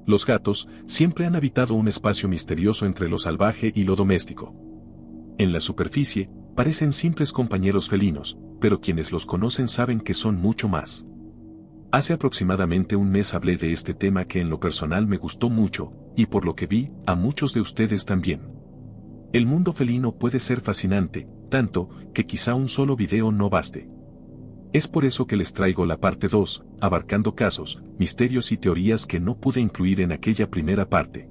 Los gatos siempre han habitado un espacio misterioso entre lo salvaje y lo doméstico. En la superficie, parecen simples compañeros felinos, pero quienes los conocen saben que son mucho más. Hace aproximadamente un mes hablé de este tema que en lo personal me gustó mucho, y por lo que vi, a muchos de ustedes también. El mundo felino puede ser fascinante, tanto, que quizá un solo video no baste. Es por eso que les traigo la parte 2, abarcando casos, misterios y teorías que no pude incluir en aquella primera parte.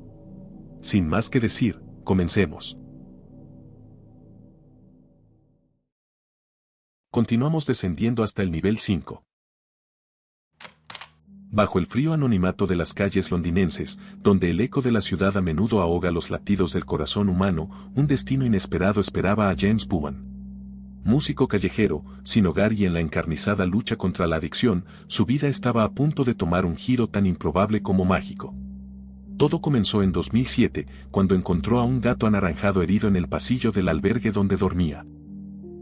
Sin más que decir, comencemos. Continuamos descendiendo hasta el nivel 5. Bajo el frío anonimato de las calles londinenses, donde el eco de la ciudad a menudo ahoga los latidos del corazón humano, un destino inesperado esperaba a James Bowen. Músico callejero, sin hogar y en la encarnizada lucha contra la adicción, su vida estaba a punto de tomar un giro tan improbable como mágico. Todo comenzó en 2007, cuando encontró a un gato anaranjado herido en el pasillo del albergue donde dormía.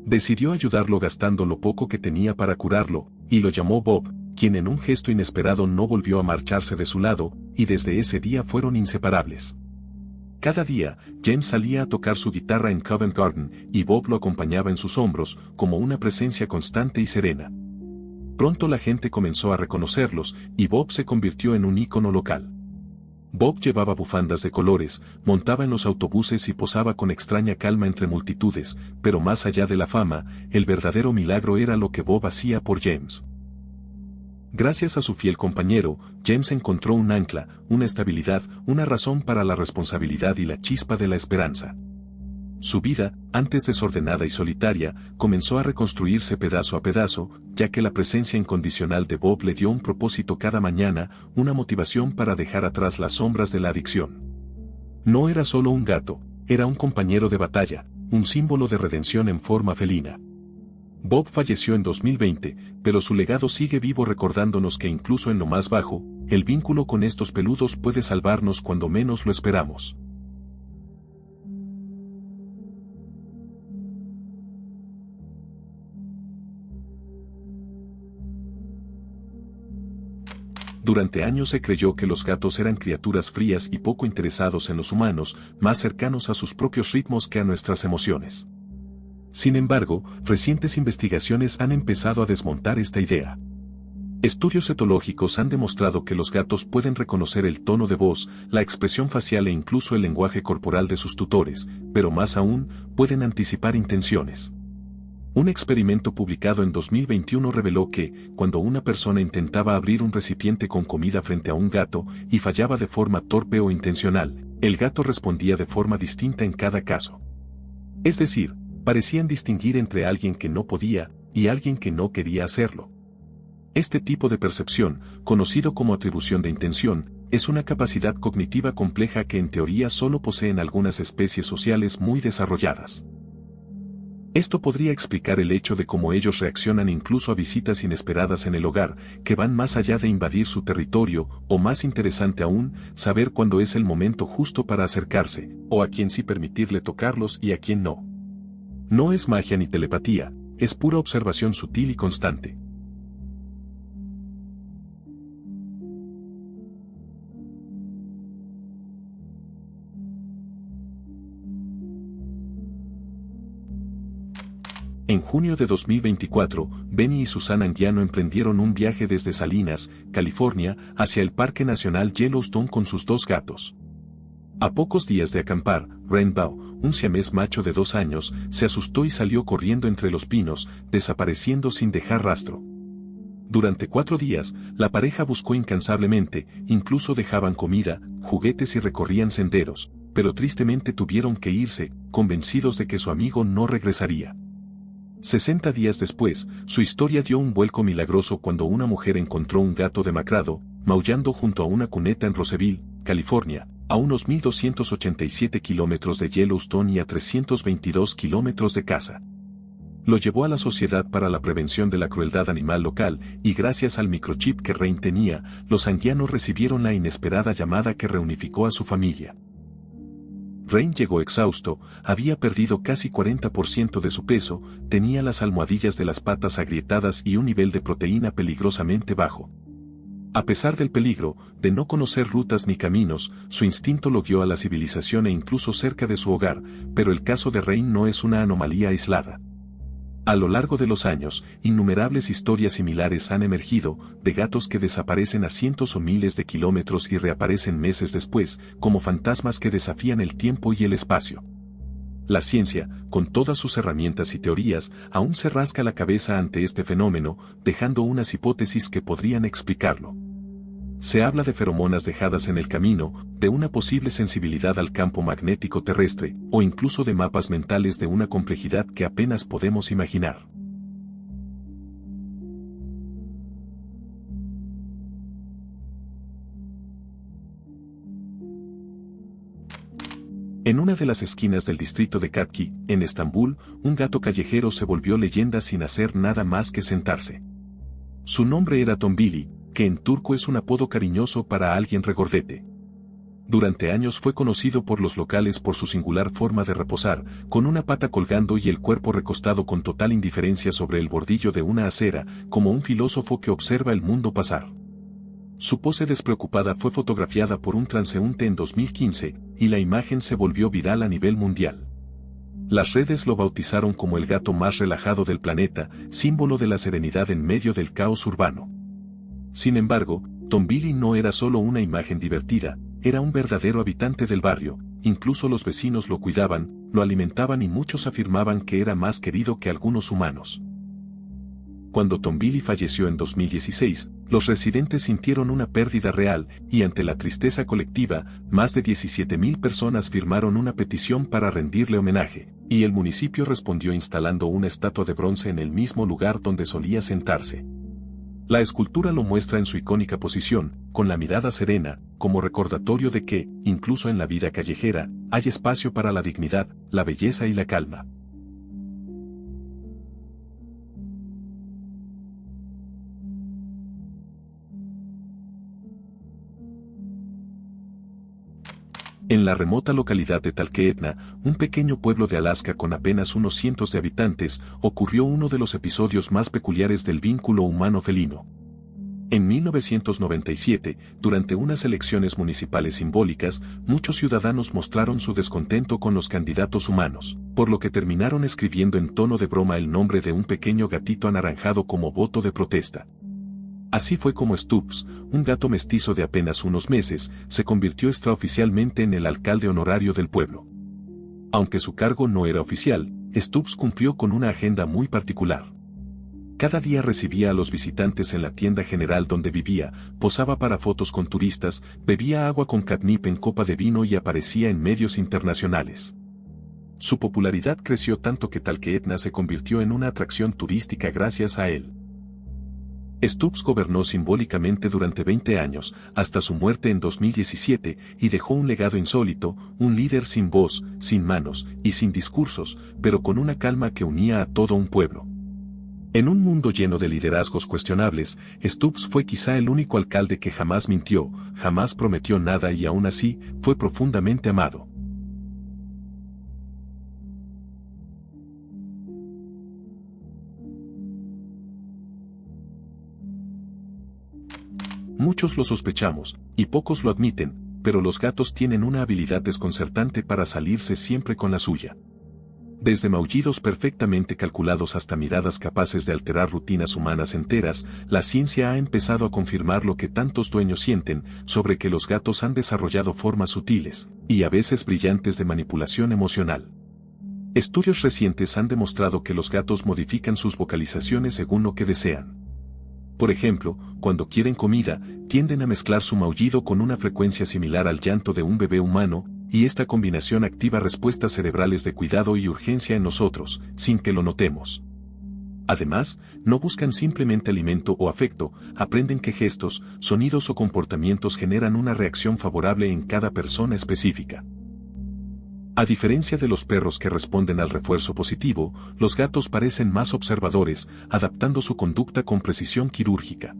Decidió ayudarlo gastando lo poco que tenía para curarlo, y lo llamó Bob, quien en un gesto inesperado no volvió a marcharse de su lado, y desde ese día fueron inseparables. Cada día, James salía a tocar su guitarra en Covent Garden, y Bob lo acompañaba en sus hombros, como una presencia constante y serena. Pronto la gente comenzó a reconocerlos, y Bob se convirtió en un ícono local. Bob llevaba bufandas de colores, montaba en los autobuses y posaba con extraña calma entre multitudes, pero más allá de la fama, el verdadero milagro era lo que Bob hacía por James. Gracias a su fiel compañero, James encontró un ancla, una estabilidad, una razón para la responsabilidad y la chispa de la esperanza. Su vida, antes desordenada y solitaria, comenzó a reconstruirse pedazo a pedazo, ya que la presencia incondicional de Bob le dio un propósito cada mañana, una motivación para dejar atrás las sombras de la adicción. No era solo un gato, era un compañero de batalla, un símbolo de redención en forma felina. Bob falleció en 2020, pero su legado sigue vivo recordándonos que incluso en lo más bajo, el vínculo con estos peludos puede salvarnos cuando menos lo esperamos. Durante años se creyó que los gatos eran criaturas frías y poco interesados en los humanos, más cercanos a sus propios ritmos que a nuestras emociones. Sin embargo, recientes investigaciones han empezado a desmontar esta idea. Estudios etológicos han demostrado que los gatos pueden reconocer el tono de voz, la expresión facial e incluso el lenguaje corporal de sus tutores, pero más aún, pueden anticipar intenciones. Un experimento publicado en 2021 reveló que, cuando una persona intentaba abrir un recipiente con comida frente a un gato y fallaba de forma torpe o intencional, el gato respondía de forma distinta en cada caso. Es decir, parecían distinguir entre alguien que no podía y alguien que no quería hacerlo. Este tipo de percepción, conocido como atribución de intención, es una capacidad cognitiva compleja que en teoría solo poseen algunas especies sociales muy desarrolladas. Esto podría explicar el hecho de cómo ellos reaccionan incluso a visitas inesperadas en el hogar, que van más allá de invadir su territorio, o más interesante aún, saber cuándo es el momento justo para acercarse, o a quién sí permitirle tocarlos y a quién no. No es magia ni telepatía, es pura observación sutil y constante. En junio de 2024, Benny y Susan Anguiano emprendieron un viaje desde Salinas, California, hacia el Parque Nacional Yellowstone con sus dos gatos. A pocos días de acampar, Rainbow, un siamés macho de 2 años, se asustó y salió corriendo entre los pinos, desapareciendo sin dejar rastro. Durante 4 días, la pareja buscó incansablemente, incluso dejaban comida, juguetes y recorrían senderos, pero tristemente tuvieron que irse, convencidos de que su amigo no regresaría. 60 días después, su historia dio un vuelco milagroso cuando una mujer encontró un gato demacrado, maullando junto a una cuneta en Roseville, California, a unos 1.287 kilómetros de Yellowstone y a 322 kilómetros de casa. Lo llevó a la Sociedad para la Prevención de la Crueldad Animal local, y gracias al microchip que Rain tenía, los anguianos recibieron la inesperada llamada que reunificó a su familia. Rain llegó exhausto, había perdido casi 40% de su peso, tenía las almohadillas de las patas agrietadas y un nivel de proteína peligrosamente bajo. A pesar del peligro, de no conocer rutas ni caminos, su instinto lo guió a la civilización e incluso cerca de su hogar, pero el caso de Rain no es una anomalía aislada. A lo largo de los años, innumerables historias similares han emergido, de gatos que desaparecen a cientos o miles de kilómetros y reaparecen meses después, como fantasmas que desafían el tiempo y el espacio. La ciencia, con todas sus herramientas y teorías, aún se rasca la cabeza ante este fenómeno, dejando unas hipótesis que podrían explicarlo. Se habla de feromonas dejadas en el camino, de una posible sensibilidad al campo magnético terrestre, o incluso de mapas mentales de una complejidad que apenas podemos imaginar. En una de las esquinas del distrito de Katki, en Estambul, un gato callejero se volvió leyenda sin hacer nada más que sentarse. Su nombre era Tombili, que en turco es un apodo cariñoso para alguien regordete. Durante años fue conocido por los locales por su singular forma de reposar, con una pata colgando y el cuerpo recostado con total indiferencia sobre el bordillo de una acera, como un filósofo que observa el mundo pasar. Su pose despreocupada fue fotografiada por un transeúnte en 2015, y la imagen se volvió viral a nivel mundial. Las redes lo bautizaron como el gato más relajado del planeta, símbolo de la serenidad en medio del caos urbano. Sin embargo, Tombili no era solo una imagen divertida, era un verdadero habitante del barrio, incluso los vecinos lo cuidaban, lo alimentaban y muchos afirmaban que era más querido que algunos humanos. Cuando Tombili falleció en 2016, los residentes sintieron una pérdida real, y ante la tristeza colectiva, más de 17.000 personas firmaron una petición para rendirle homenaje, y el municipio respondió instalando una estatua de bronce en el mismo lugar donde solía sentarse. La escultura lo muestra en su icónica posición, con la mirada serena, como recordatorio de que, incluso en la vida callejera, hay espacio para la dignidad, la belleza y la calma. En la remota localidad de Talkeetna, un pequeño pueblo de Alaska con apenas unos cientos de habitantes, ocurrió uno de los episodios más peculiares del vínculo humano-felino. En 1997, durante unas elecciones municipales simbólicas, muchos ciudadanos mostraron su descontento con los candidatos humanos, por lo que terminaron escribiendo en tono de broma el nombre de un pequeño gatito anaranjado como voto de protesta. Así fue como Stubbs, un gato mestizo de apenas unos meses, se convirtió extraoficialmente en el alcalde honorario del pueblo. Aunque su cargo no era oficial, Stubbs cumplió con una agenda muy particular. Cada día recibía a los visitantes en la tienda general donde vivía, posaba para fotos con turistas, bebía agua con catnip en copa de vino y aparecía en medios internacionales. Su popularidad creció tanto que Talkeetna se convirtió en una atracción turística gracias a él. Stubbs gobernó simbólicamente durante 20 años, hasta su muerte en 2017, y dejó un legado insólito, un líder sin voz, sin manos, y sin discursos, pero con una calma que unía a todo un pueblo. En un mundo lleno de liderazgos cuestionables, Stubbs fue quizá el único alcalde que jamás mintió, jamás prometió nada y aún así, fue profundamente amado. Muchos lo sospechamos, y pocos lo admiten, pero los gatos tienen una habilidad desconcertante para salirse siempre con la suya. Desde maullidos perfectamente calculados hasta miradas capaces de alterar rutinas humanas enteras, la ciencia ha empezado a confirmar lo que tantos dueños sienten, sobre que los gatos han desarrollado formas sutiles, y a veces brillantes de manipulación emocional. Estudios recientes han demostrado que los gatos modifican sus vocalizaciones según lo que desean. Por ejemplo, cuando quieren comida, tienden a mezclar su maullido con una frecuencia similar al llanto de un bebé humano, y esta combinación activa respuestas cerebrales de cuidado y urgencia en nosotros, sin que lo notemos. Además, no buscan simplemente alimento o afecto, aprenden que gestos, sonidos o comportamientos generan una reacción favorable en cada persona específica. A diferencia de los perros que responden al refuerzo positivo, los gatos parecen más observadores, adaptando su conducta con precisión quirúrgica.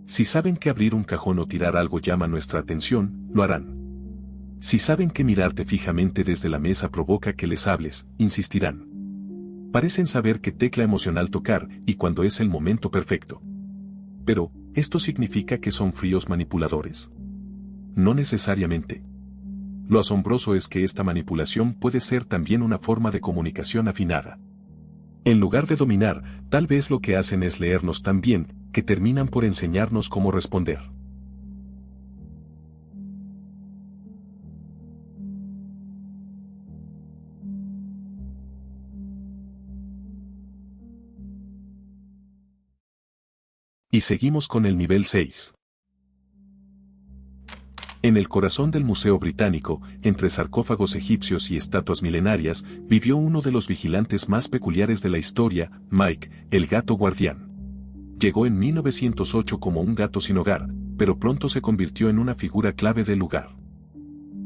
Si saben que abrir un cajón o tirar algo llama nuestra atención, lo harán. Si saben que mirarte fijamente desde la mesa provoca que les hables, insistirán. Parecen saber qué tecla emocional tocar y cuándo es el momento perfecto. Pero, ¿esto significa que son fríos manipuladores? No necesariamente. Lo asombroso es que esta manipulación puede ser también una forma de comunicación afinada. En lugar de dominar, tal vez lo que hacen es leernos tan bien, que terminan por enseñarnos cómo responder. Y seguimos con el nivel 6. En el corazón del Museo Británico, entre sarcófagos egipcios y estatuas milenarias, vivió uno de los vigilantes más peculiares de la historia, Mike, el gato guardián. Llegó en 1908 como un gato sin hogar, pero pronto se convirtió en una figura clave del lugar.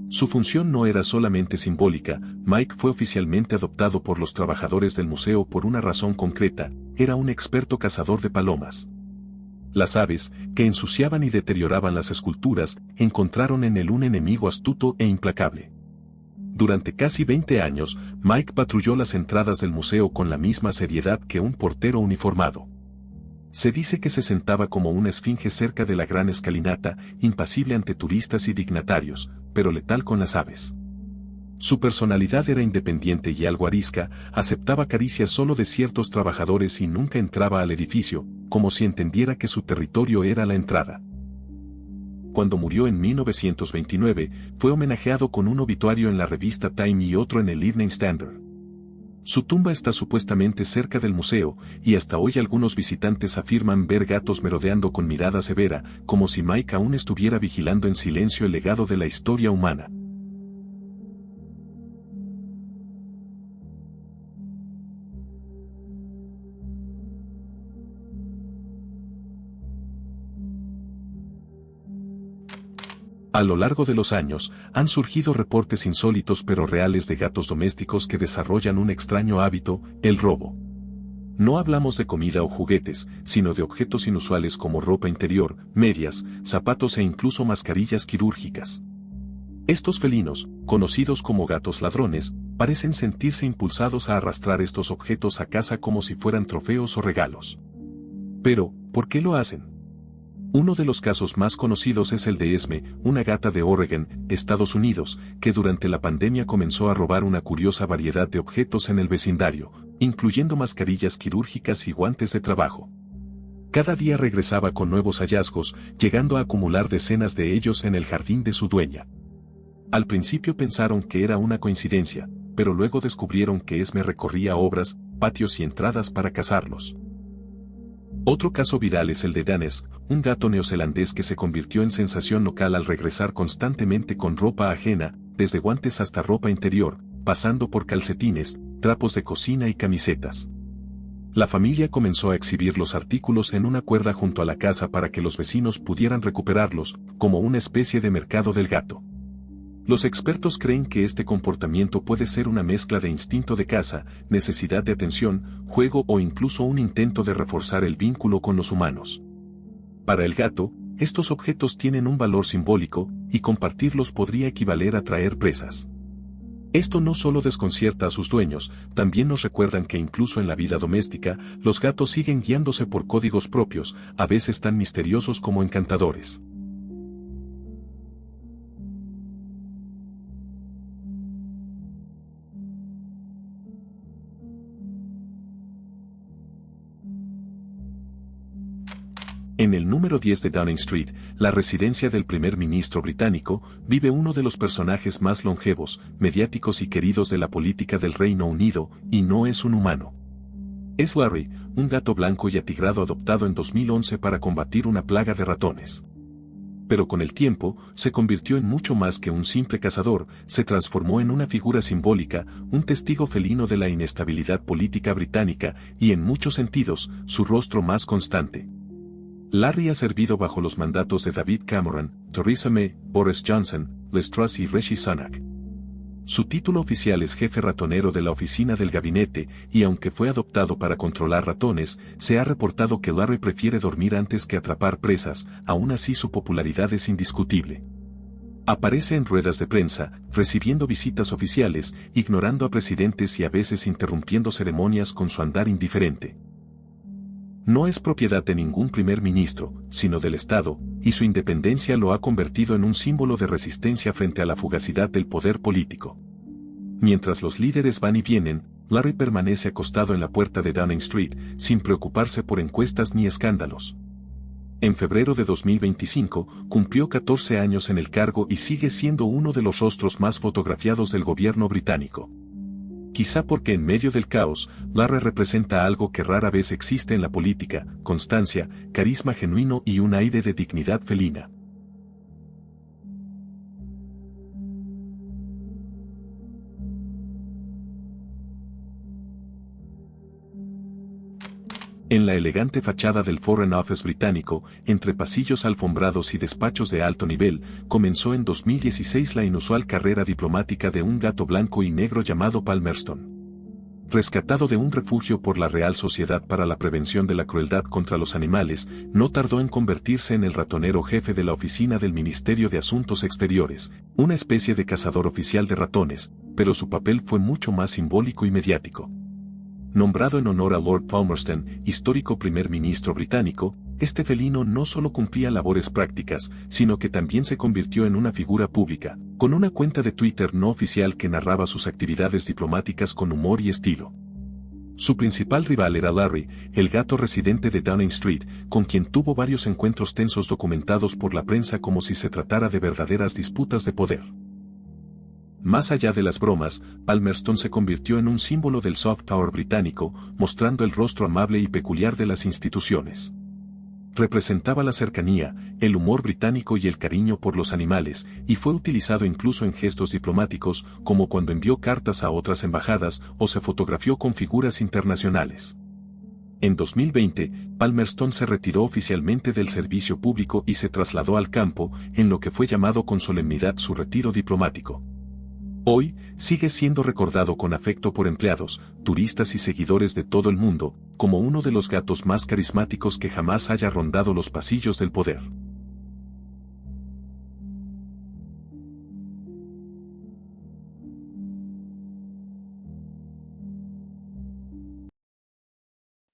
Su función no era solamente simbólica, Mike fue oficialmente adoptado por los trabajadores del museo por una razón concreta, era un experto cazador de palomas. Las aves, que ensuciaban y deterioraban las esculturas, encontraron en él un enemigo astuto e implacable. Durante casi 20 años, Mike patrulló las entradas del museo con la misma seriedad que un portero uniformado. Se dice que se sentaba como una esfinge cerca de la gran escalinata, impasible ante turistas y dignatarios, pero letal con las aves. Su personalidad era independiente y algo arisca, aceptaba caricias solo de ciertos trabajadores y nunca entraba al edificio, como si entendiera que su territorio era la entrada. Cuando murió en 1929, fue homenajeado con un obituario en la revista Time y otro en el Evening Standard. Su tumba está supuestamente cerca del museo, y hasta hoy algunos visitantes afirman ver gatos merodeando con mirada severa, como si Mike aún estuviera vigilando en silencio el legado de la historia humana. A lo largo de los años, han surgido reportes insólitos pero reales de gatos domésticos que desarrollan un extraño hábito, el robo. No hablamos de comida o juguetes, sino de objetos inusuales como ropa interior, medias, zapatos e incluso mascarillas quirúrgicas. Estos felinos, conocidos como gatos ladrones, parecen sentirse impulsados a arrastrar estos objetos a casa como si fueran trofeos o regalos. Pero, ¿por qué lo hacen? Uno de los casos más conocidos es el de Esme, una gata de Oregon, Estados Unidos, que durante la pandemia comenzó a robar una curiosa variedad de objetos en el vecindario, incluyendo mascarillas quirúrgicas y guantes de trabajo. Cada día regresaba con nuevos hallazgos, llegando a acumular decenas de ellos en el jardín de su dueña. Al principio pensaron que era una coincidencia, pero luego descubrieron que Esme recorría obras, patios y entradas para cazarlos. Otro caso viral es el de Danes, un gato neozelandés que se convirtió en sensación local al regresar constantemente con ropa ajena, desde guantes hasta ropa interior, pasando por calcetines, trapos de cocina y camisetas. La familia comenzó a exhibir los artículos en una cuerda junto a la casa para que los vecinos pudieran recuperarlos, como una especie de mercado del gato. Los expertos creen que este comportamiento puede ser una mezcla de instinto de caza, necesidad de atención, juego o incluso un intento de reforzar el vínculo con los humanos. Para el gato, estos objetos tienen un valor simbólico, y compartirlos podría equivaler a traer presas. Esto no solo desconcierta a sus dueños, también nos recuerdan que incluso en la vida doméstica, los gatos siguen guiándose por códigos propios, a veces tan misteriosos como encantadores. En el número 10 de Downing Street, la residencia del primer ministro británico, vive uno de los personajes más longevos, mediáticos y queridos de la política del Reino Unido, y no es un humano. Es Larry, un gato blanco y atigrado adoptado en 2011 para combatir una plaga de ratones. Pero con el tiempo, se convirtió en mucho más que un simple cazador, se transformó en una figura simbólica, un testigo felino de la inestabilidad política británica, y en muchos sentidos, su rostro más constante. Larry ha servido bajo los mandatos de David Cameron, Theresa May, Boris Johnson, Liz Truss y Rishi Sunak. Su título oficial es jefe ratonero de la oficina del gabinete, y aunque fue adoptado para controlar ratones, se ha reportado que Larry prefiere dormir antes que atrapar presas, aún así su popularidad es indiscutible. Aparece en ruedas de prensa, recibiendo visitas oficiales, ignorando a presidentes y a veces interrumpiendo ceremonias con su andar indiferente. No es propiedad de ningún primer ministro, sino del Estado, y su independencia lo ha convertido en un símbolo de resistencia frente a la fugacidad del poder político. Mientras los líderes van y vienen, Larry permanece acostado en la puerta de Downing Street, sin preocuparse por encuestas ni escándalos. En febrero de 2025, cumplió 14 años en el cargo y sigue siendo uno de los rostros más fotografiados del gobierno británico. Quizá porque en medio del caos, Larry representa algo que rara vez existe en la política: constancia, carisma genuino y un aire de dignidad felina. En la elegante fachada del Foreign Office británico, entre pasillos alfombrados y despachos de alto nivel, comenzó en 2016 la inusual carrera diplomática de un gato blanco y negro llamado Palmerston. Rescatado de un refugio por la Real Sociedad para la Prevención de la Crueldad contra los Animales, no tardó en convertirse en el ratonero jefe de la oficina del Ministerio de Asuntos Exteriores, una especie de cazador oficial de ratones, pero su papel fue mucho más simbólico y mediático. Nombrado en honor a Lord Palmerston, histórico primer ministro británico, este felino no solo cumplía labores prácticas, sino que también se convirtió en una figura pública, con una cuenta de Twitter no oficial que narraba sus actividades diplomáticas con humor y estilo. Su principal rival era Larry, el gato residente de Downing Street, con quien tuvo varios encuentros tensos documentados por la prensa como si se tratara de verdaderas disputas de poder. Más allá de las bromas, Palmerston se convirtió en un símbolo del soft power británico, mostrando el rostro amable y peculiar de las instituciones. Representaba la cercanía, el humor británico y el cariño por los animales, y fue utilizado incluso en gestos diplomáticos, como cuando envió cartas a otras embajadas o se fotografió con figuras internacionales. En 2020, Palmerston se retiró oficialmente del servicio público y se trasladó al campo, en lo que fue llamado con solemnidad su retiro diplomático. Hoy, sigue siendo recordado con afecto por empleados, turistas y seguidores de todo el mundo, como uno de los gatos más carismáticos que jamás haya rondado los pasillos del poder.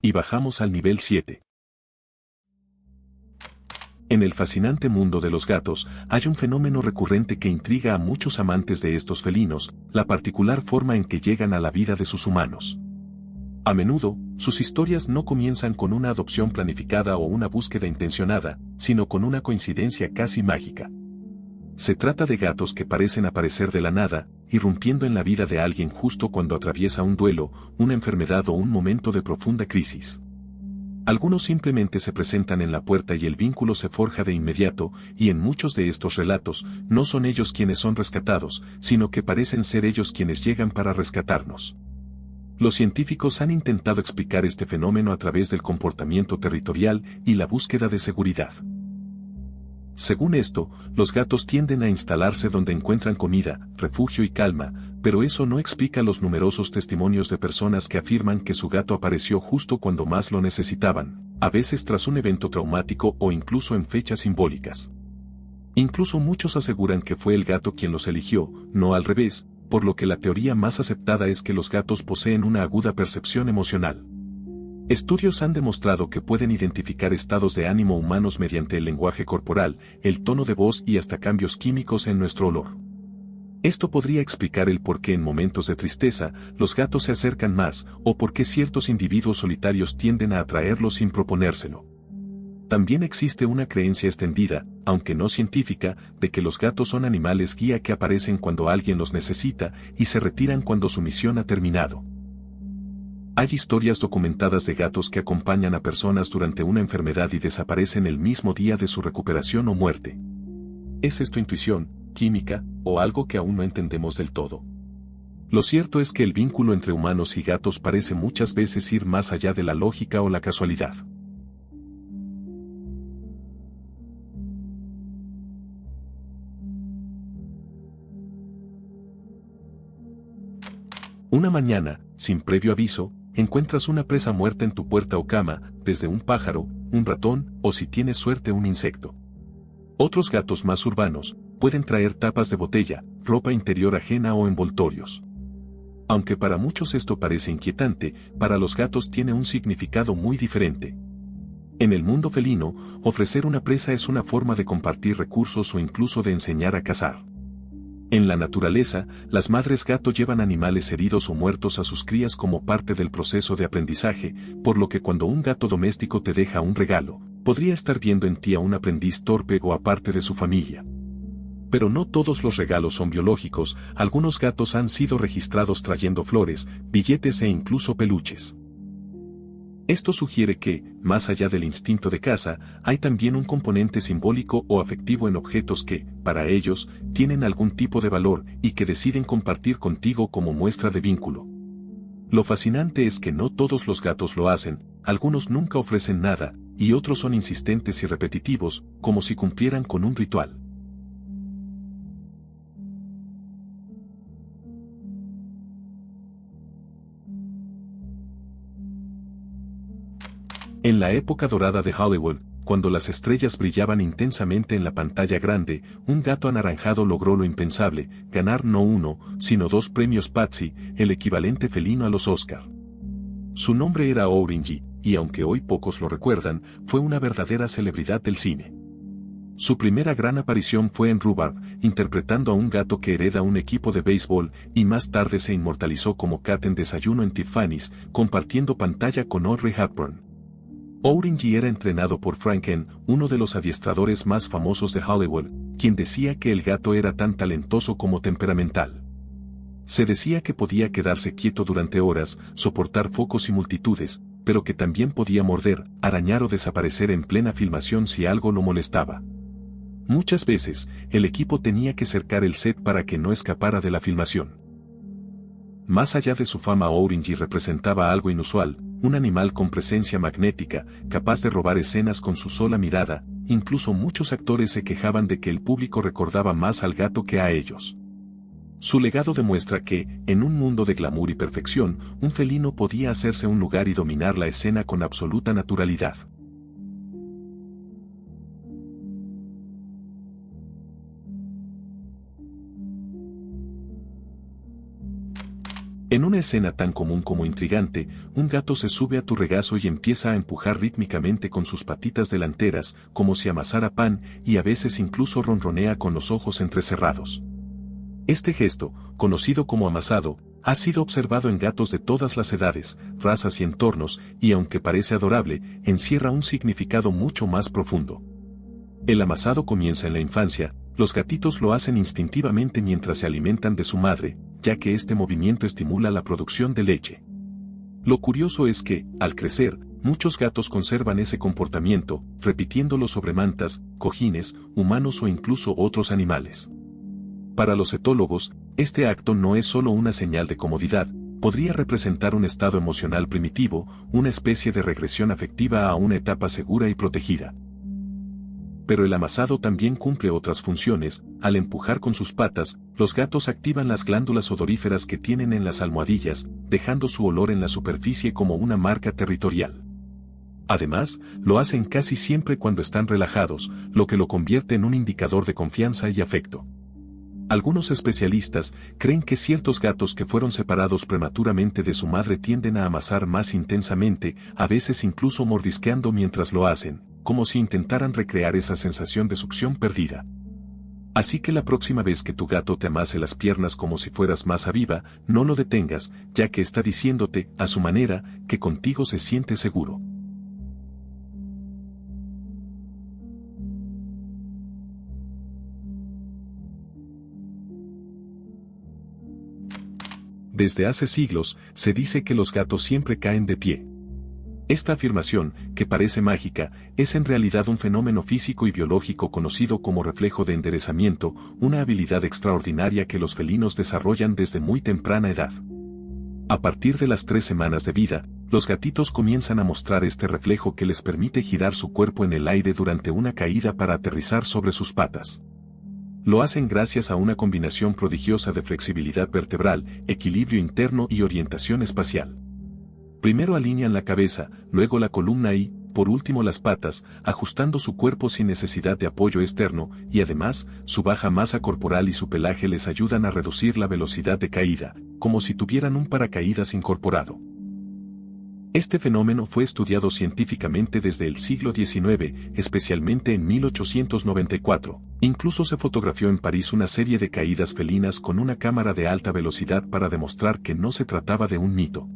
Y bajamos al nivel 7. En el fascinante mundo de los gatos, hay un fenómeno recurrente que intriga a muchos amantes de estos felinos: la particular forma en que llegan a la vida de sus humanos. A menudo, sus historias no comienzan con una adopción planificada o una búsqueda intencionada, sino con una coincidencia casi mágica. Se trata de gatos que parecen aparecer de la nada, irrumpiendo en la vida de alguien justo cuando atraviesa un duelo, una enfermedad o un momento de profunda crisis. Algunos simplemente se presentan en la puerta y el vínculo se forja de inmediato, y en muchos de estos relatos, no son ellos quienes son rescatados, sino que parecen ser ellos quienes llegan para rescatarnos. Los científicos han intentado explicar este fenómeno a través del comportamiento territorial y la búsqueda de seguridad. Según esto, los gatos tienden a instalarse donde encuentran comida, refugio y calma, pero eso no explica los numerosos testimonios de personas que afirman que su gato apareció justo cuando más lo necesitaban, a veces tras un evento traumático o incluso en fechas simbólicas. Incluso muchos aseguran que fue el gato quien los eligió, no al revés, por lo que la teoría más aceptada es que los gatos poseen una aguda percepción emocional. Estudios han demostrado que pueden identificar estados de ánimo humanos mediante el lenguaje corporal, el tono de voz y hasta cambios químicos en nuestro olor. Esto podría explicar el por qué en momentos de tristeza, los gatos se acercan más, o por qué ciertos individuos solitarios tienden a atraerlos sin proponérselo. También existe una creencia extendida, aunque no científica, de que los gatos son animales guía que aparecen cuando alguien los necesita y se retiran cuando su misión ha terminado. Hay historias documentadas de gatos que acompañan a personas durante una enfermedad y desaparecen el mismo día de su recuperación o muerte. ¿Es esto intuición, química, o algo que aún no entendemos del todo? Lo cierto es que el vínculo entre humanos y gatos parece muchas veces ir más allá de la lógica o la casualidad. Una mañana, sin previo aviso, encuentras una presa muerta en tu puerta o cama, desde un pájaro, un ratón, o si tienes suerte un insecto. Otros gatos más urbanos pueden traer tapas de botella, ropa interior ajena o envoltorios. Aunque para muchos esto parece inquietante, para los gatos tiene un significado muy diferente. En el mundo felino, ofrecer una presa es una forma de compartir recursos o incluso de enseñar a cazar. En la naturaleza, las madres gato llevan animales heridos o muertos a sus crías como parte del proceso de aprendizaje, por lo que cuando un gato doméstico te deja un regalo, podría estar viendo en ti a un aprendiz torpe o a parte de su familia. Pero no todos los regalos son biológicos, algunos gatos han sido registrados trayendo flores, billetes e incluso peluches. Esto sugiere que, más allá del instinto de caza, hay también un componente simbólico o afectivo en objetos que, para ellos, tienen algún tipo de valor y que deciden compartir contigo como muestra de vínculo. Lo fascinante es que no todos los gatos lo hacen, algunos nunca ofrecen nada, y otros son insistentes y repetitivos, como si cumplieran con un ritual. En la época dorada de Hollywood, cuando las estrellas brillaban intensamente en la pantalla grande, un gato anaranjado logró lo impensable, ganar no uno, sino 2 premios Patsy, el equivalente felino a los Oscar. Su nombre era Orangey, y aunque hoy pocos lo recuerdan, fue una verdadera celebridad del cine. Su primera gran aparición fue en Rhubarb, interpretando a un gato que hereda un equipo de béisbol, y más tarde se inmortalizó como Cat en Desayuno en Tiffany's, compartiendo pantalla con Audrey Hepburn. Orangey era entrenado por Frank Kent, uno de los adiestradores más famosos de Hollywood, quien decía que el gato era tan talentoso como temperamental. Se decía que podía quedarse quieto durante horas, soportar focos y multitudes, pero que también podía morder, arañar o desaparecer en plena filmación si algo lo molestaba. Muchas veces, el equipo tenía que cercar el set para que no escapara de la filmación. Más allá de su fama, Orangey representaba algo inusual, un animal con presencia magnética, capaz de robar escenas con su sola mirada, incluso muchos actores se quejaban de que el público recordaba más al gato que a ellos. Su legado demuestra que, en un mundo de glamour y perfección, un felino podía hacerse un lugar y dominar la escena con absoluta naturalidad. En una escena tan común como intrigante, un gato se sube a tu regazo y empieza a empujar rítmicamente con sus patitas delanteras, como si amasara pan, y a veces incluso ronronea con los ojos entrecerrados. Este gesto, conocido como amasado, ha sido observado en gatos de todas las edades, razas y entornos, y aunque parece adorable, encierra un significado mucho más profundo. El amasado comienza en la infancia, los gatitos lo hacen instintivamente mientras se alimentan de su madre, ya que este movimiento estimula la producción de leche. Lo curioso es que, al crecer, muchos gatos conservan ese comportamiento, repitiéndolo sobre mantas, cojines, humanos o incluso otros animales. Para los etólogos, este acto no es solo una señal de comodidad, podría representar un estado emocional primitivo, una especie de regresión afectiva a una etapa segura y protegida. Pero el amasado también cumple otras funciones, al empujar con sus patas, los gatos activan las glándulas odoríferas que tienen en las almohadillas, dejando su olor en la superficie como una marca territorial. Además, lo hacen casi siempre cuando están relajados, lo que lo convierte en un indicador de confianza y afecto. Algunos especialistas creen que ciertos gatos que fueron separados prematuramente de su madre tienden a amasar más intensamente, a veces incluso mordisqueando mientras lo hacen, como si intentaran recrear esa sensación de succión perdida. Así que la próxima vez que tu gato te amase las piernas como si fueras masa viva, no lo detengas, ya que está diciéndote, a su manera, que contigo se siente seguro. Desde hace siglos, se dice que los gatos siempre caen de pie. Esta afirmación, que parece mágica, es en realidad un fenómeno físico y biológico conocido como reflejo de enderezamiento, una habilidad extraordinaria que los felinos desarrollan desde muy temprana edad. A partir de las 3 semanas de vida, los gatitos comienzan a mostrar este reflejo que les permite girar su cuerpo en el aire durante una caída para aterrizar sobre sus patas. Lo hacen gracias a una combinación prodigiosa de flexibilidad vertebral, equilibrio interno y orientación espacial. Primero alinean la cabeza, luego la columna y, por último las patas, ajustando su cuerpo sin necesidad de apoyo externo, y además, su baja masa corporal y su pelaje les ayudan a reducir la velocidad de caída, como si tuvieran un paracaídas incorporado. Este fenómeno fue estudiado científicamente desde el siglo XIX, especialmente en 1894. Incluso se fotografió en París una serie de caídas felinas con una cámara de alta velocidad para demostrar que no se trataba de un mito.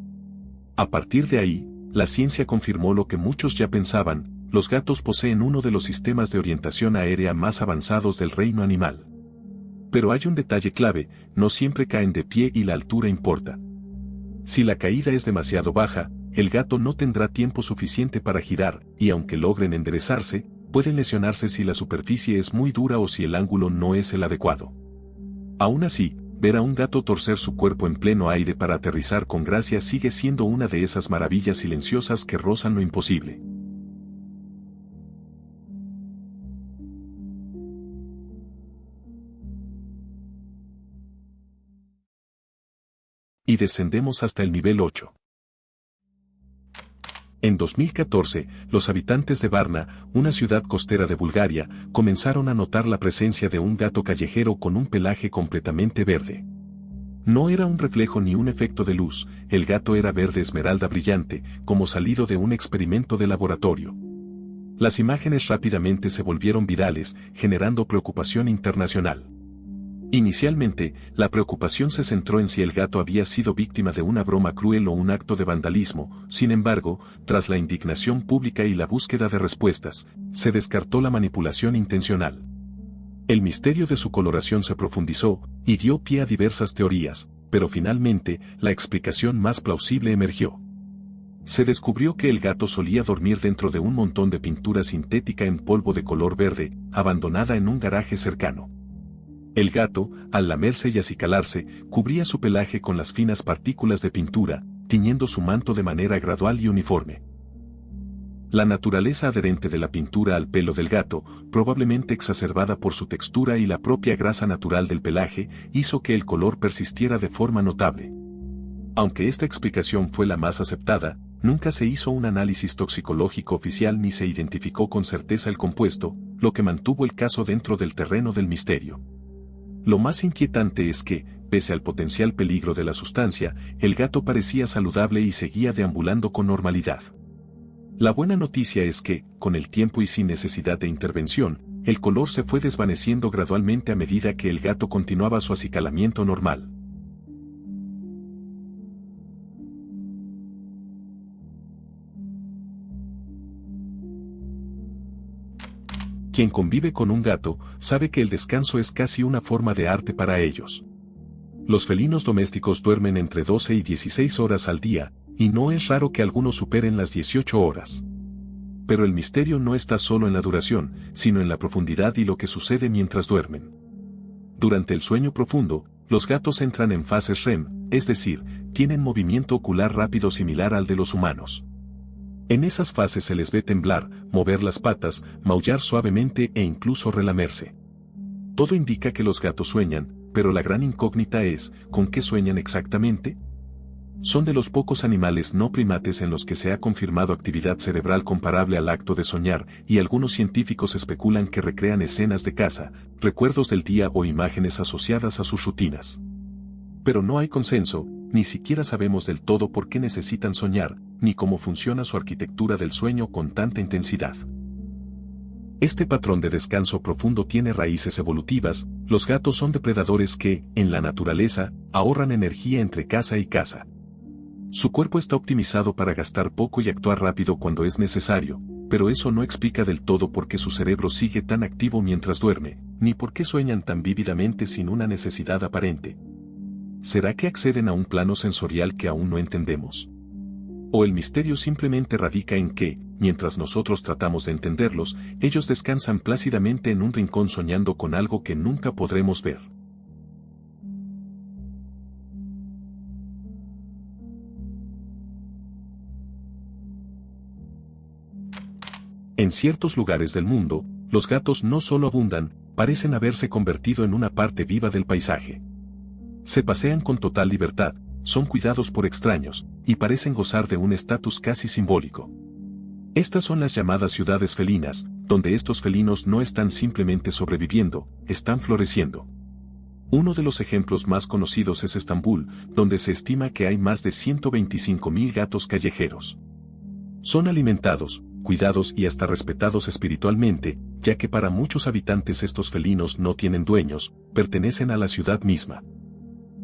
A partir de ahí, la ciencia confirmó lo que muchos ya pensaban: los gatos poseen uno de los sistemas de orientación aérea más avanzados del reino animal. Pero hay un detalle clave: no siempre caen de pie y la altura importa. Si la caída es demasiado baja, el gato no tendrá tiempo suficiente para girar, y aunque logren enderezarse, pueden lesionarse si la superficie es muy dura o si el ángulo no es el adecuado. Aún así, ver a un gato torcer su cuerpo en pleno aire para aterrizar con gracia sigue siendo una de esas maravillas silenciosas que rozan lo imposible. Y descendemos hasta el nivel 8. En 2014, los habitantes de Varna, una ciudad costera de Bulgaria, comenzaron a notar la presencia de un gato callejero con un pelaje completamente verde. No era un reflejo ni un efecto de luz, el gato era verde esmeralda brillante, como salido de un experimento de laboratorio. Las imágenes rápidamente se volvieron virales, generando preocupación internacional. Inicialmente, la preocupación se centró en si el gato había sido víctima de una broma cruel o un acto de vandalismo. Sin embargo, tras la indignación pública y la búsqueda de respuestas, se descartó la manipulación intencional. El misterio de su coloración se profundizó y dio pie a diversas teorías, pero finalmente, la explicación más plausible emergió. Se descubrió que el gato solía dormir dentro de un montón de pintura sintética en polvo de color verde, abandonada en un garaje cercano. El gato, al lamerse y acicalarse, cubría su pelaje con las finas partículas de pintura, tiñendo su manto de manera gradual y uniforme. La naturaleza adherente de la pintura al pelo del gato, probablemente exacerbada por su textura y la propia grasa natural del pelaje, hizo que el color persistiera de forma notable. Aunque esta explicación fue la más aceptada, nunca se hizo un análisis toxicológico oficial ni se identificó con certeza el compuesto, lo que mantuvo el caso dentro del terreno del misterio. Lo más inquietante es que, pese al potencial peligro de la sustancia, el gato parecía saludable y seguía deambulando con normalidad. La buena noticia es que, con el tiempo y sin necesidad de intervención, el color se fue desvaneciendo gradualmente a medida que el gato continuaba su acicalamiento normal. Quien convive con un gato, sabe que el descanso es casi una forma de arte para ellos. Los felinos domésticos duermen entre 12 y 16 horas al día, y no es raro que algunos superen las 18 horas. Pero el misterio no está solo en la duración, sino en la profundidad y lo que sucede mientras duermen. Durante el sueño profundo, los gatos entran en fases REM, es decir, tienen movimiento ocular rápido similar al de los humanos. En esas fases se les ve temblar, mover las patas, maullar suavemente e incluso relamerse. Todo indica que los gatos sueñan, pero la gran incógnita es, ¿con qué sueñan exactamente? Son de los pocos animales no primates en los que se ha confirmado actividad cerebral comparable al acto de soñar, y algunos científicos especulan que recrean escenas de caza, recuerdos del día o imágenes asociadas a sus rutinas. Pero no hay consenso, ni siquiera sabemos del todo por qué necesitan soñar, ni cómo funciona su arquitectura del sueño con tanta intensidad. Este patrón de descanso profundo tiene raíces evolutivas. Los gatos son depredadores que, en la naturaleza, ahorran energía entre caza y caza. Su cuerpo está optimizado para gastar poco y actuar rápido cuando es necesario, pero eso no explica del todo por qué su cerebro sigue tan activo mientras duerme, ni por qué sueñan tan vívidamente sin una necesidad aparente. ¿Será que acceden a un plano sensorial que aún no entendemos? ¿O el misterio simplemente radica en que, mientras nosotros tratamos de entenderlos, ellos descansan plácidamente en un rincón soñando con algo que nunca podremos ver? En ciertos lugares del mundo, los gatos no solo abundan, parecen haberse convertido en una parte viva del paisaje. Se pasean con total libertad, son cuidados por extraños, y parecen gozar de un estatus casi simbólico. Estas son las llamadas ciudades felinas, donde estos felinos no están simplemente sobreviviendo, están floreciendo. Uno de los ejemplos más conocidos es Estambul, donde se estima que hay más de 125.000 gatos callejeros. Son alimentados, cuidados y hasta respetados espiritualmente, ya que para muchos habitantes estos felinos no tienen dueños, pertenecen a la ciudad misma.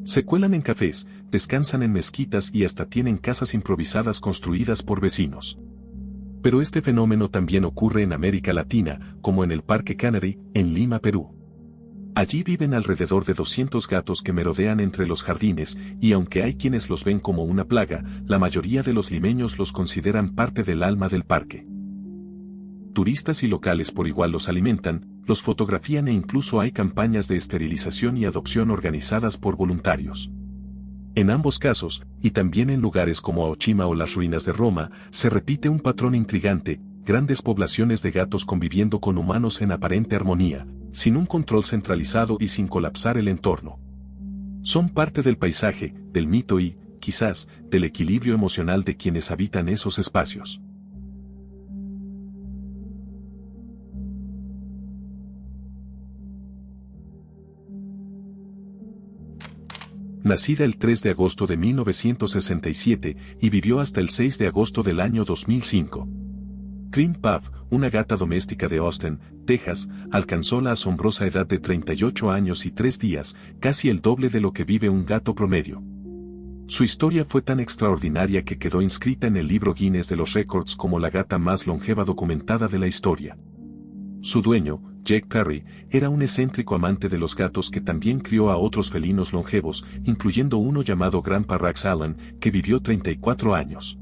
Se cuelan en cafés, descansan en mezquitas y hasta tienen casas improvisadas construidas por vecinos. Pero este fenómeno también ocurre en América Latina, como en el Parque Canary, en Lima, Perú. Allí viven alrededor de 200 gatos que merodean entre los jardines, y aunque hay quienes los ven como una plaga, la mayoría de los limeños los consideran parte del alma del parque. Turistas y locales por igual los alimentan, los fotografían e incluso hay campañas de esterilización y adopción organizadas por voluntarios. En ambos casos, y también en lugares como Aoshima o las ruinas de Roma, se repite un patrón intrigante, grandes poblaciones de gatos conviviendo con humanos en aparente armonía, sin un control centralizado y sin colapsar el entorno. Son parte del paisaje, del mito y, quizás, del equilibrio emocional de quienes habitan esos espacios. Nacida el 3 de agosto de 1967 y vivió hasta el 6 de agosto del año 2005. Cream Puff, una gata doméstica de Austin, Texas, alcanzó la asombrosa edad de 38 años y 3 días, casi el doble de lo que vive un gato promedio. Su historia fue tan extraordinaria que quedó inscrita en el libro Guinness de los Récords como la gata más longeva documentada de la historia. Su dueño, Jake Perry, era un excéntrico amante de los gatos que también crió a otros felinos longevos, incluyendo uno llamado Grandpa Rax Allen, que vivió 34 años.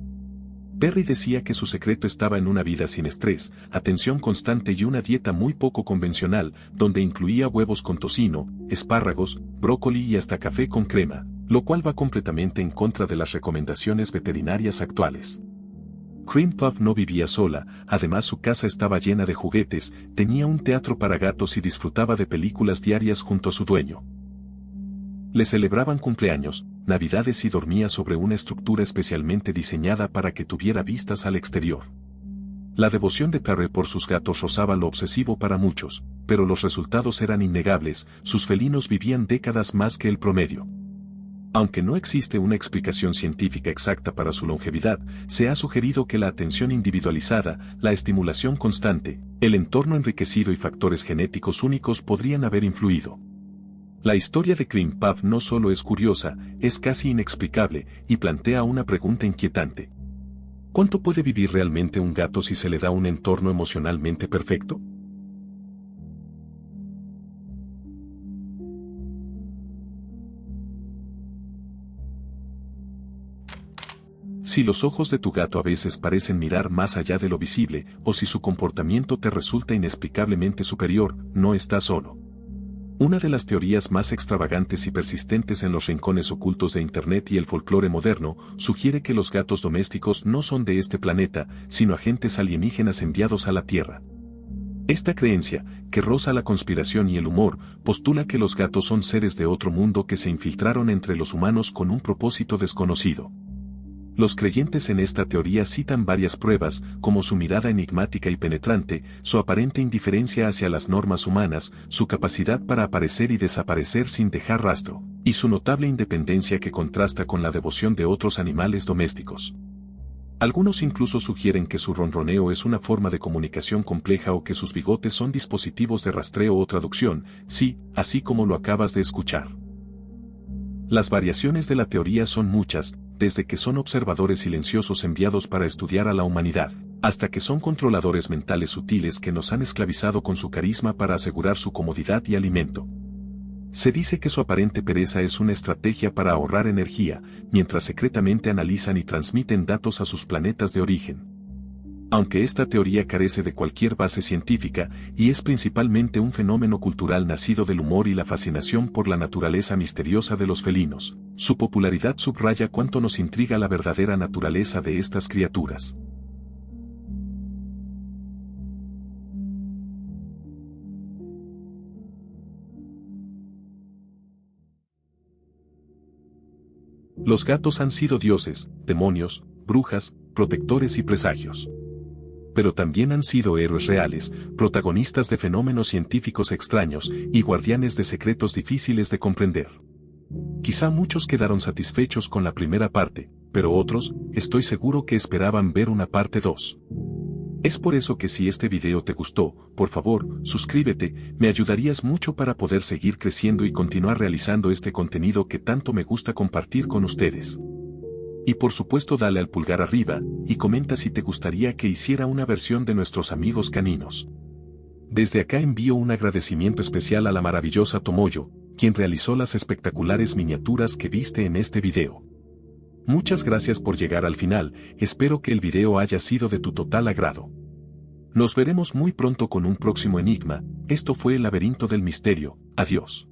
Perry decía que su secreto estaba en una vida sin estrés, atención constante y una dieta muy poco convencional, donde incluía huevos con tocino, espárragos, brócoli y hasta café con crema, lo cual va completamente en contra de las recomendaciones veterinarias actuales. Cream Puff no vivía sola, además su casa estaba llena de juguetes, tenía un teatro para gatos y disfrutaba de películas diarias junto a su dueño. Le celebraban cumpleaños, navidades y dormía sobre una estructura especialmente diseñada para que tuviera vistas al exterior. La devoción de Perry por sus gatos rozaba lo obsesivo para muchos, pero los resultados eran innegables, sus felinos vivían décadas más que el promedio. Aunque no existe una explicación científica exacta para su longevidad, se ha sugerido que la atención individualizada, la estimulación constante, el entorno enriquecido y factores genéticos únicos podrían haber influido. La historia de Cream Puff no solo es curiosa, es casi inexplicable, y plantea una pregunta inquietante. ¿Cuánto puede vivir realmente un gato si se le da un entorno emocionalmente perfecto? Si los ojos de tu gato a veces parecen mirar más allá de lo visible, o si su comportamiento te resulta inexplicablemente superior, no estás solo. Una de las teorías más extravagantes y persistentes en los rincones ocultos de Internet y el folclore moderno, sugiere que los gatos domésticos no son de este planeta, sino agentes alienígenas enviados a la Tierra. Esta creencia, que roza la conspiración y el humor, postula que los gatos son seres de otro mundo que se infiltraron entre los humanos con un propósito desconocido. Los creyentes en esta teoría citan varias pruebas, como su mirada enigmática y penetrante, su aparente indiferencia hacia las normas humanas, su capacidad para aparecer y desaparecer sin dejar rastro, y su notable independencia que contrasta con la devoción de otros animales domésticos. Algunos incluso sugieren que su ronroneo es una forma de comunicación compleja o que sus bigotes son dispositivos de rastreo o traducción, sí, así como lo acabas de escuchar. Las variaciones de la teoría son muchas, desde que son observadores silenciosos enviados para estudiar a la humanidad, hasta que son controladores mentales sutiles que nos han esclavizado con su carisma para asegurar su comodidad y alimento. Se dice que su aparente pereza es una estrategia para ahorrar energía, mientras secretamente analizan y transmiten datos a sus planetas de origen. Aunque esta teoría carece de cualquier base científica, y es principalmente un fenómeno cultural nacido del humor y la fascinación por la naturaleza misteriosa de los felinos, su popularidad subraya cuánto nos intriga la verdadera naturaleza de estas criaturas. Los gatos han sido dioses, demonios, brujas, protectores y presagios. Pero también han sido héroes reales, protagonistas de fenómenos científicos extraños y guardianes de secretos difíciles de comprender. Quizá muchos quedaron satisfechos con la primera parte, pero otros, estoy seguro que esperaban ver una parte 2. Es por eso que si este video te gustó, por favor, suscríbete, me ayudarías mucho para poder seguir creciendo y continuar realizando este contenido que tanto me gusta compartir con ustedes. Y por supuesto dale al pulgar arriba, y comenta si te gustaría que hiciera una versión de nuestros amigos caninos. Desde acá envío un agradecimiento especial a la maravillosa Tomoyo, quien realizó las espectaculares miniaturas que viste en este video. Muchas gracias por llegar al final, espero que el video haya sido de tu total agrado. Nos veremos muy pronto con un próximo enigma, esto fue el laberinto del misterio, adiós.